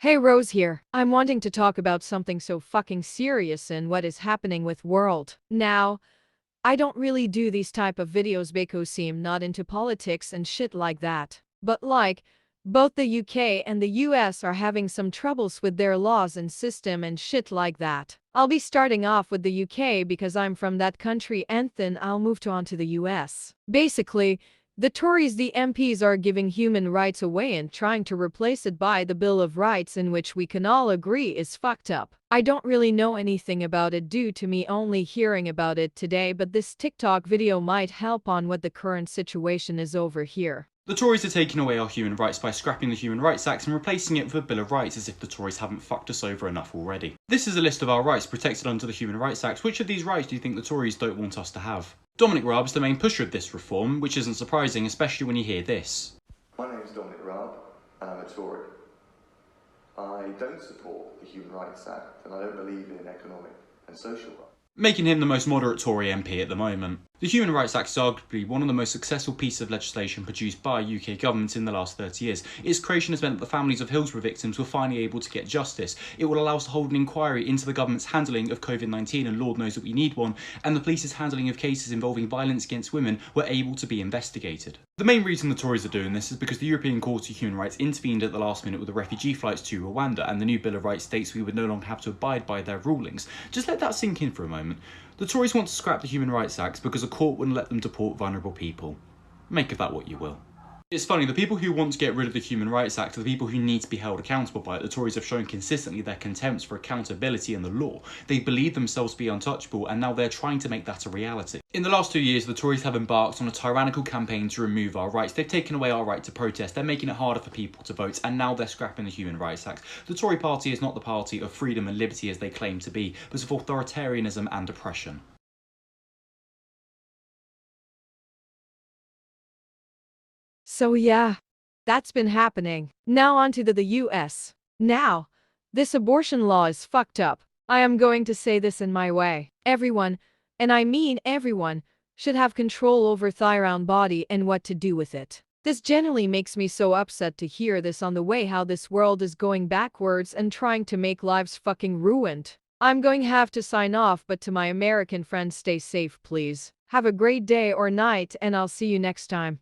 Hey Rose here. I'm wanting to talk about something so fucking serious and what is happening with world. Now, I don't really do these type of videos because I'm not into politics and shit like that. But both the UK and the US are having some troubles with their laws and system and shit like that. I'll be starting off with the UK because I'm from that country and then I'll move on to the US. Basically, the Tories, the MPs, are giving human rights away and trying to replace it by the Bill of Rights, in which we can all agree is fucked up. I don't really know anything about it due to me only hearing about it today, but this TikTok video might help on what the current situation is over here. The Tories are taking away our human rights by scrapping the Human Rights Act and replacing it with a Bill of Rights, as if the Tories haven't fucked us over enough already. This is a list of our rights protected under the Human Rights Act. Which of these rights do you think the Tories don't want us to have? Dominic Raab is the main pusher of this reform, which isn't surprising, especially when you hear this. My name is Dominic Raab, and I'm a Tory. I don't support the Human Rights Act, and I don't believe in economic and social rights. Making him the most moderate Tory MP at the moment. The Human Rights Act is arguably one of the most successful pieces of legislation produced by UK governments in the last 30 years. Its creation has meant that the families of Hillsborough victims were finally able to get justice. It will allow us to hold an inquiry into the government's handling of COVID-19, and Lord knows that we need one, and the police's handling of cases involving violence against women were able to be investigated. The main reason the Tories are doing this is because the European Court of Human Rights intervened at the last minute with the refugee flights to Rwanda, and the new Bill of Rights states we would no longer have to abide by their rulings. Just let that sink in for a moment. The Tories want to scrap the Human Rights Act because a court wouldn't let them deport vulnerable people. Make of that what you will. It's funny, the people who want to get rid of the Human Rights Act are the people who need to be held accountable by it. The Tories have shown consistently their contempt for accountability and the law. They believe themselves to be untouchable, and now they're trying to make that a reality. In the last 2 years, the Tories have embarked on a tyrannical campaign to remove our rights. They've taken away our right to protest, they're making it harder for people to vote, and now they're scrapping the Human Rights Act. The Tory party is not the party of freedom and liberty as they claim to be, but of authoritarianism and oppression. So yeah, that's been happening. Now on to the US. Now, this abortion law is fucked up. I am going to say this in my way. Everyone, and I mean everyone, should have control over their own body and what to do with it. This generally makes me so upset to hear this on the way how this world is going backwards and trying to make lives fucking ruined. I'm going to have to sign off, but to my American friends, stay safe please. Have a great day or night, and I'll see you next time.